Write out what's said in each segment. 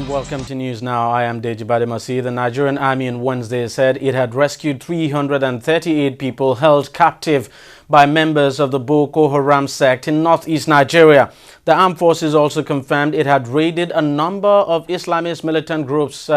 Welcome to News Now. I am Deji Bademasi. The Nigerian Army on Wednesday said it had rescued 338 people held captive by members of the Boko Haram sect in northeast Nigeria. The armed forces also confirmed it had raided a number of Islamist militant groups'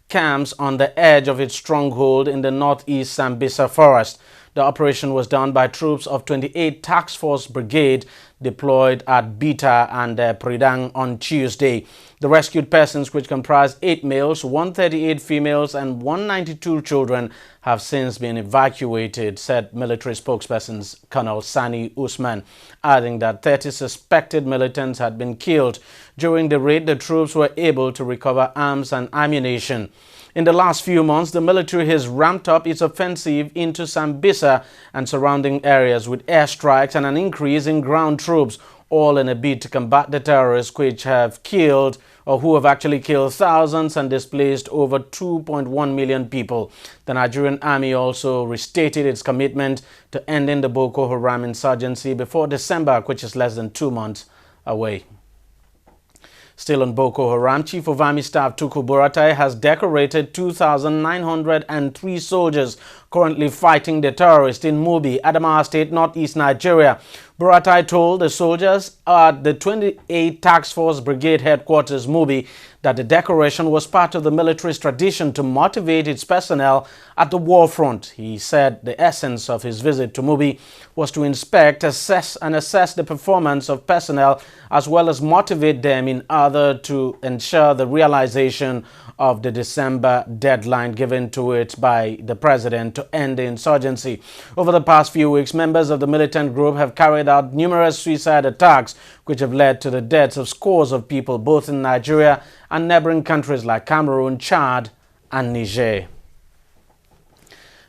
camps on the edge of its stronghold in the northeast Sambisa forest. The operation was done by troops of 28 Task Force Brigade deployed at Bita and Pridang on Tuesday. The rescued persons, which comprised 8 males, 138 females and 192 children, have since been evacuated, said military spokesperson Colonel Sani Usman, adding that 30 suspected militants had been killed. During the raid, the troops were able to recover arms and ammunition. In the last few months, the military has ramped up its offensive into Sambisa and surrounding areas with airstrikes and an increase in ground troops, all in a bid to combat the terrorists which have killed or who have actually killed thousands and displaced over 2.1 million people. The Nigerian Army also restated its commitment to ending the Boko Haram insurgency before December, which is less than 2 months away. Still on Boko Haram, Chief of Army Staff Tukur Buratai has decorated 2,903 soldiers currently fighting the terrorists in Mubi, Adamawa State, northeast Nigeria. Buratai told the soldiers at the 28 Task Force Brigade headquarters, Mubi, that the decoration was part of the military's tradition to motivate its personnel at the war front. He said the essence of his visit to Mubi was to inspect, assess the performance of personnel as well as motivate them in order to ensure the realization of the December deadline given to it by the president to end the insurgency. Over the past few weeks, members of the militant group have carried out numerous suicide attacks which have led to the deaths of scores of people both in Nigeria and neighboring countries like Cameroon, Chad and Niger.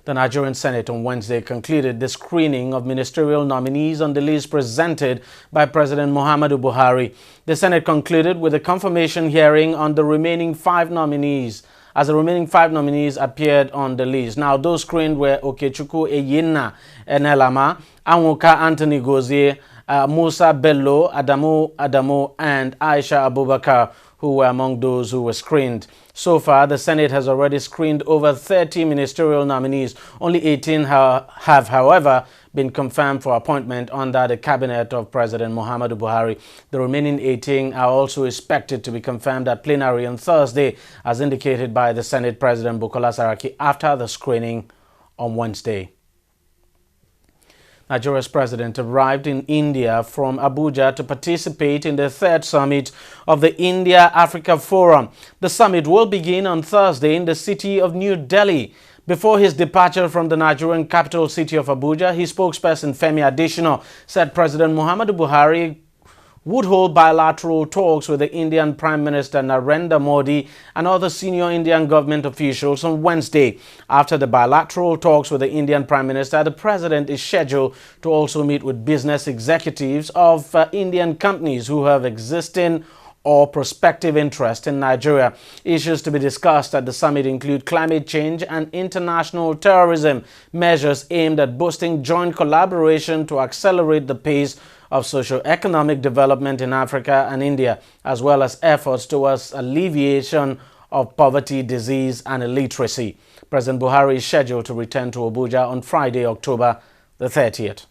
The Nigerian Senate on Wednesday concluded the screening of ministerial nominees on the list presented by President Muhammadu Buhari. The Senate concluded with a confirmation hearing on the remaining 5 nominees, as the remaining 5 nominees appeared on the list. Now, those screened were Okechukwu Eyinna Enelama, Anwoka Anthony Gozie, Musa Bello, Adamu, and Aisha Abubakar, who were among those who were screened. So far, the Senate has already screened over 30 ministerial nominees. Only 18 have, however, been confirmed for appointment under the cabinet of President Muhammadu Buhari. The remaining 18 are also expected to be confirmed at plenary on Thursday, as indicated by the Senate President Bukola Saraki after the screening on Wednesday. Nigeria's president arrived in India from Abuja to participate in the 3rd summit of the India-Africa Forum. The summit will begin on Thursday in the city of New Delhi. Before his departure from the Nigerian capital city of Abuja, his spokesperson Femi Adesina said President Muhammadu Buhari would hold bilateral talks with the Indian Prime Minister Narendra Modi and other senior Indian government officials on Wednesday. After the bilateral talks with the Indian Prime Minister, the President is scheduled to also meet with business executives of Indian companies who have existing or prospective interest in Nigeria. Issues to be discussed at the summit include climate change and international terrorism, measures aimed at boosting joint collaboration to accelerate the pace of socio-economic development in Africa and India, as well as efforts towards alleviation of poverty, disease and illiteracy. President Buhari is scheduled to return to Abuja on Friday, October the 30th.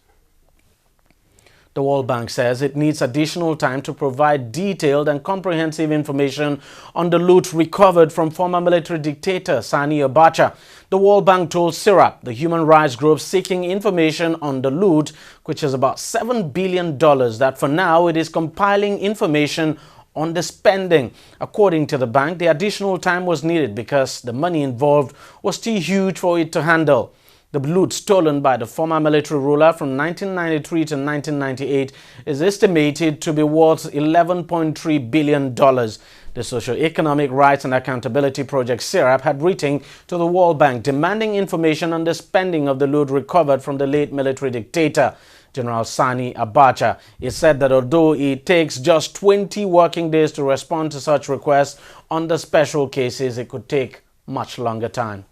The World Bank says it needs additional time to provide detailed and comprehensive information on the loot recovered from former military dictator Sani Abacha. The World Bank told SIRAP, the human rights group seeking information on the loot, which is about $7 billion, that for now it is compiling information on the spending. According to the bank, the additional time was needed because the money involved was too huge for it to handle. The loot stolen by the former military ruler from 1993 to 1998 is estimated to be worth $11.3 billion. The Socio-Economic Rights and Accountability Project SIRAP had written to the World Bank demanding information on the spending of the loot recovered from the late military dictator, General Sani Abacha. It said that although it takes just 20 working days to respond to such requests, under special cases it could take much longer time.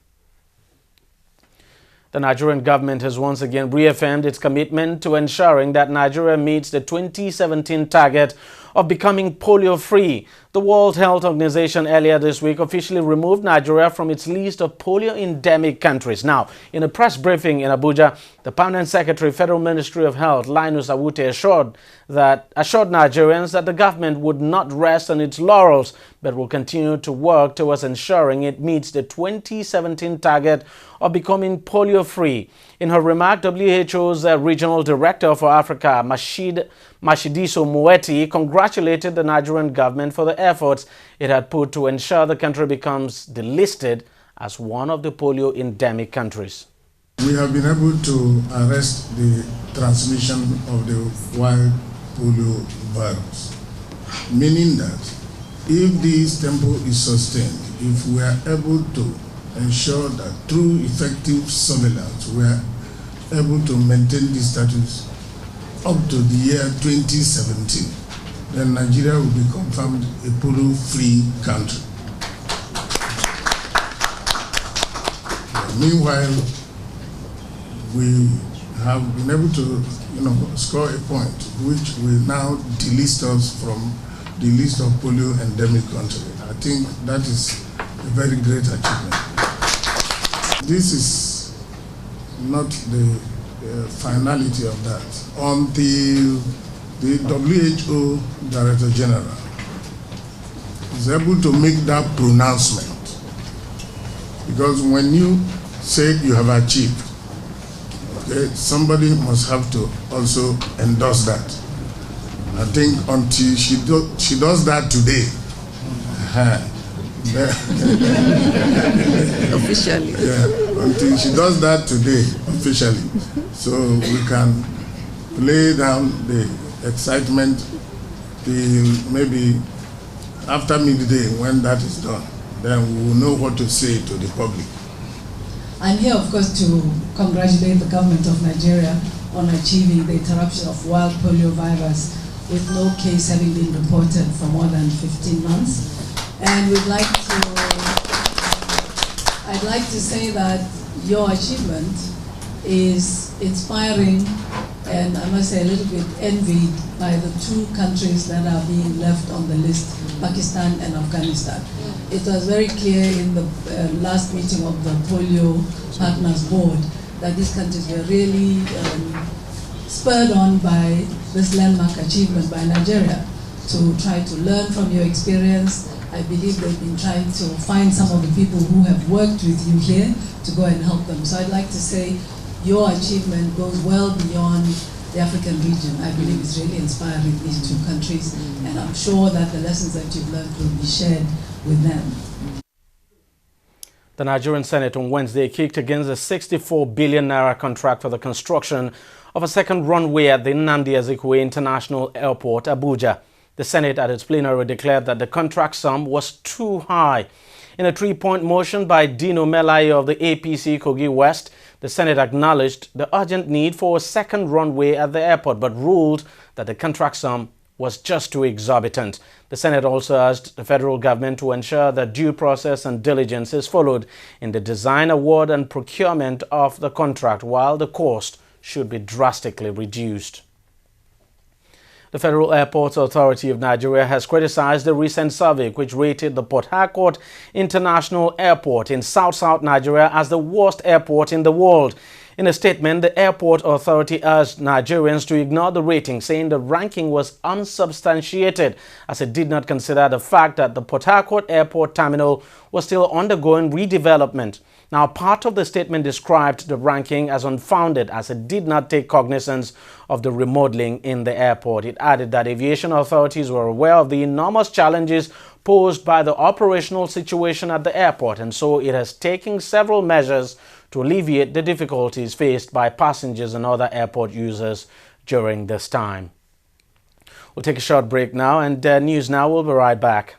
The Nigerian government has once again reaffirmed its commitment to ensuring that Nigeria meets the 2017 target of becoming polio-free. The World Health Organization earlier this week officially removed Nigeria from its list of polio-endemic countries. Now, in a press briefing in Abuja, the Permanent Secretary, Federal Ministry of Health, Linus Awute, assured Nigerians that the government would not rest on its laurels, but will continue to work towards ensuring it meets the 2017 target of becoming polio-free. In her remark, WHO's Regional Director for Africa, Mashidiso Moeti, congratulated the Nigerian government for the efforts it had put to ensure the country becomes delisted as one of the polio-endemic countries. We have been able to arrest the transmission of the wild polio virus, meaning that if this tempo is sustained, if we are able to ensure that through effective surveillance we are able to maintain this status up to the year 2017, then Nigeria will be confirmed a polio-free country. Meanwhile, we have been able to, score a point which will now delist us from the list of polio endemic countries. I think that is a very great achievement. This is not the finality of that. Until the WHO Director General is able to make that pronouncement, because when you say you have achieved, somebody must have to also endorse that. I think until she does that today, officially. Yeah, until she does that today, officially, so we can lay down the excitement till maybe after midday. When that is done, then we will know what to say to the public. I'm here, of course, to congratulate the government of Nigeria on achieving the interruption of wild polio virus with no case having been reported for more than 15 months. And I'd like to say that your achievement is inspiring, and I must say a little bit envied by the two countries that are being left on the list, Pakistan and Afghanistan. It was very clear in the last meeting of the Polio Partners Board that these countries were really spurred on by this landmark achievement by Nigeria to try to learn from your experience. I believe they've been trying to find some of the people who have worked with you here to go and help them. So I'd like to say your achievement goes well beyond the African region. I believe it's really inspiring, these two countries, and I'm sure that the lessons that you've learned will be shared with them. The Nigerian Senate on Wednesday kicked against a 64 billion naira contract for the construction of a second runway at the Nnamdi Azikiwe International Airport, Abuja. The Senate at its plenary declared that the contract sum was too high. In a three-point motion by Dino Melaye of the APC Kogi West, the Senate acknowledged the urgent need for a second runway at the airport, but ruled that the contract sum was just too exorbitant. The Senate also asked the federal government to ensure that due process and diligence is followed in the design, award and procurement of the contract, while the cost should be drastically reduced. The Federal Airports Authority of Nigeria has criticized the recent survey which rated the Port Harcourt International Airport in South Nigeria as the worst airport in the world. In a statement, the Airport Authority urged Nigerians to ignore the rating, saying the ranking was unsubstantiated as it did not consider the fact that the Port Harcourt Airport Terminal was still undergoing redevelopment. Now, part of the statement described the ranking as unfounded as it did not take cognizance of the remodeling in the airport. It added that aviation authorities were aware of the enormous challenges posed by the operational situation at the airport, and so it has taken several measures to alleviate the difficulties faced by passengers and other airport users during this time. We'll take a short break now, and News Now will be right back.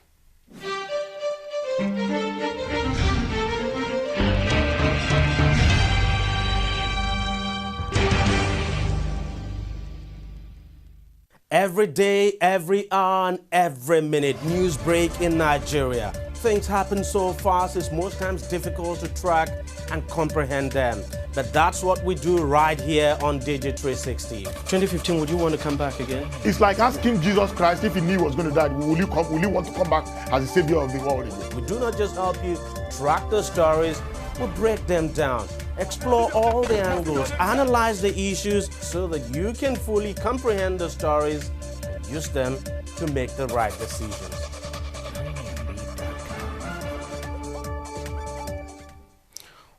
Every day, every hour, and every minute, news break in Nigeria. things happen so fast, it's most times difficult to track and comprehend them. But that's what we do right here on TV360. 2015, would you want to come back again? It's like asking Jesus Christ if he knew he was going to die, will you want to come back as the savior of the world again? We do not just help you track the stories, we break them down, explore all the angles, analyze the issues so that you can fully comprehend the stories and use them to make the right decisions.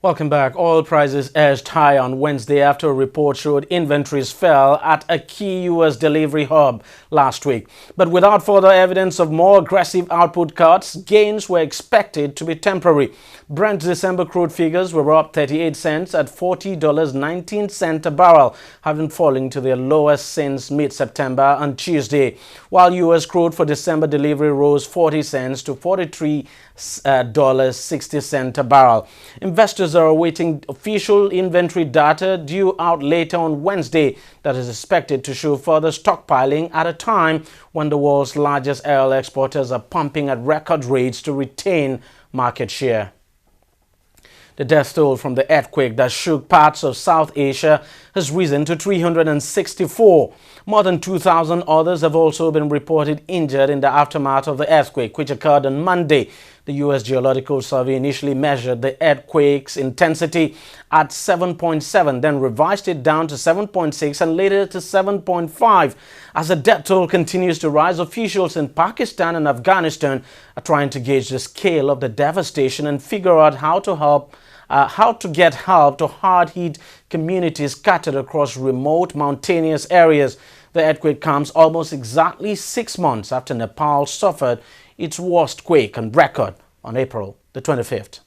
Welcome back. Oil prices edged high on Wednesday after a report showed inventories fell at a key U.S. delivery hub last week. But without further evidence of more aggressive output cuts, gains were expected to be temporary. Brent December crude figures were up 38 cents at $40.19 a barrel, having fallen to their lowest since mid-September on Tuesday, while U.S. crude for December delivery rose 40 cents to $43.60 a barrel. Investors are awaiting official inventory data due out later on Wednesday that is expected to show further stockpiling at a time when the world's largest oil exporters are pumping at record rates to retain market share. The death toll from the earthquake that shook parts of South Asia has risen to 364. More than 2,000 others have also been reported injured in the aftermath of the earthquake, which occurred on Monday. The U.S. Geological Survey initially measured the earthquake's intensity at 7.7, then revised it down to 7.6 and later to 7.5. As the death toll continues to rise, officials in Pakistan and Afghanistan are trying to gauge the scale of the devastation and figure out how to get help to hard-hit communities scattered across remote mountainous areas. The earthquake comes almost exactly 6 months after Nepal suffered its worst quake on record on April the 25th.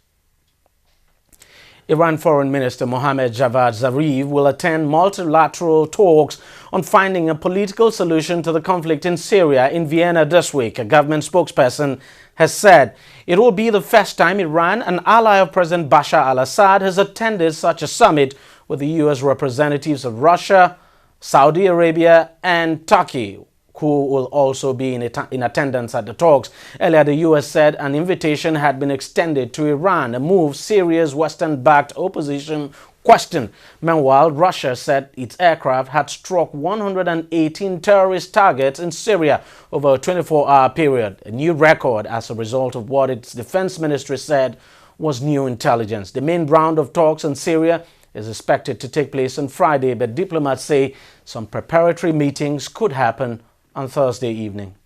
Iran Foreign Minister Mohammad Javad Zarif will attend multilateral talks on finding a political solution to the conflict in Syria in Vienna this week, a government spokesperson has said. It will be the first time Iran, an ally of President Bashar al-Assad, has attended such a summit with the U.S. representatives of Russia, Saudi Arabia and Turkey, who will also be in attendance at the talks. Earlier, the U.S. said an invitation had been extended to Iran, a move Syria's Western-backed opposition questioned. Meanwhile, Russia said its aircraft had struck 118 terrorist targets in Syria over a 24-hour period, a new record as a result of what its defense ministry said was new intelligence. The main round of talks in Syria is expected to take place on Friday, but diplomats say some preparatory meetings could happen on Thursday evening.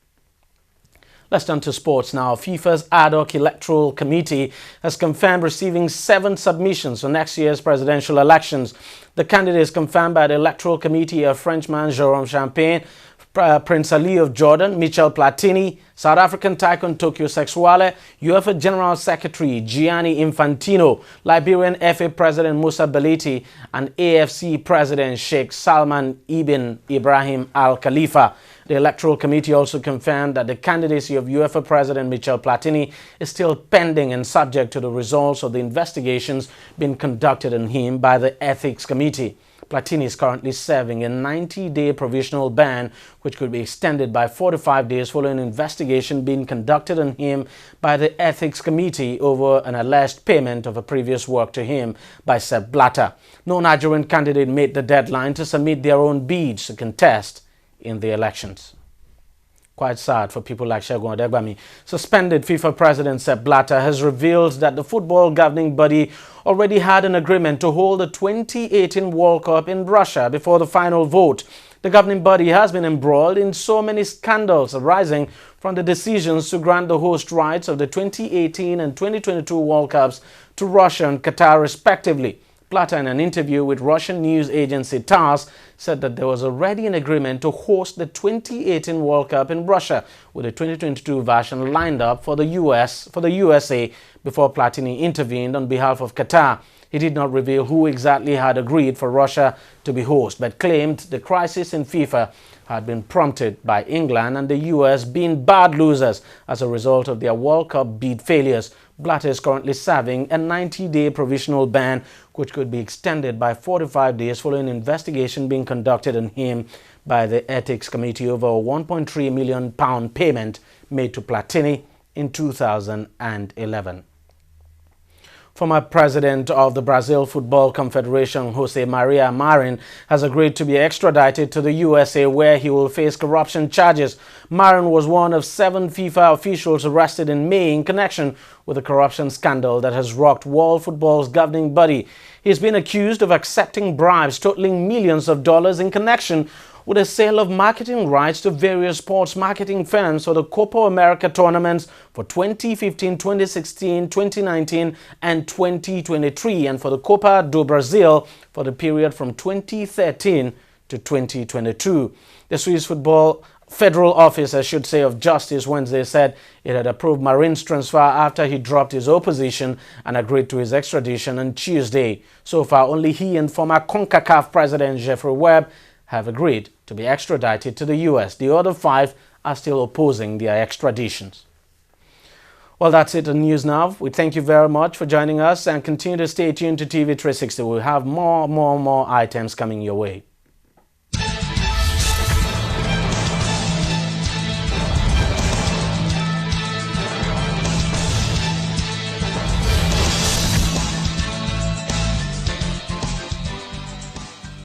Let's turn to sports now. FIFA's ad hoc electoral committee has confirmed receiving 7 submissions for next year's presidential elections. The candidates confirmed by the electoral committee are Frenchman Jérôme Champagne, Prince Ali of Jordan, Michel Platini, South African Tycoon Tokyo Sexuale, UEFA General Secretary Gianni Infantino, Liberian FA President Musa Beliti, and AFC President Sheikh Salman ibn Ibrahim Al Khalifa. The Electoral Committee also confirmed that the candidacy of UEFA President Michel Platini is still pending and subject to the results of the investigations being conducted on him by the Ethics Committee. Platini is currently serving a 90-day provisional ban, which could be extended by 45 days following an investigation being conducted on him by the Ethics Committee over an alleged payment of a previous work to him by Sepp Blatter. No Nigerian candidate made the deadline to submit their own bids to contest in the elections. Quite sad for people like Segun Odegbami. Suspended FIFA President Sepp Blatter has revealed that the football governing body already had an agreement to hold the 2018 World Cup in Russia before the final vote. The governing body has been embroiled in so many scandals arising from the decisions to grant the host rights of the 2018 and 2022 World Cups to Russia and Qatar respectively. Blatter, in an interview with Russian news agency TASS, said that there was already an agreement to host the 2018 World Cup in Russia, with the 2022 version lined up for the USA before Platini intervened on behalf of Qatar. He did not reveal who exactly had agreed for Russia to be host, but claimed the crisis in FIFA had been prompted by England and the US being bad losers as a result of their World Cup bid failures. Blatter is currently serving a 90-day provisional ban, which could be extended by 45 days following an investigation being conducted on him by the Ethics Committee over a £1.3 million payment made to Platini in 2011. Former president of the Brazil Football Confederation, Jose Maria Marin, has agreed to be extradited to the USA, where he will face corruption charges. Marin was one of 7 FIFA officials arrested in May in connection with a corruption scandal that has rocked world football's governing body. He's been accused of accepting bribes totaling millions of dollars in connection with a sale of marketing rights to various sports marketing firms for the Copa America tournaments for 2015, 2016, 2019 and 2023, and for the Copa do Brasil for the period from 2013 to 2022. The Swiss Football Federal Office, of Justice Wednesday said it had approved Marin's transfer after he dropped his opposition and agreed to his extradition on Tuesday. So far, only he and former CONCACAF President Jeffrey Webb have agreed to be extradited to the U.S. The other 5 are still opposing their extraditions. Well, that's it on News Now. We thank you very much for joining us and continue to stay tuned to TV360. We'll have more items coming your way.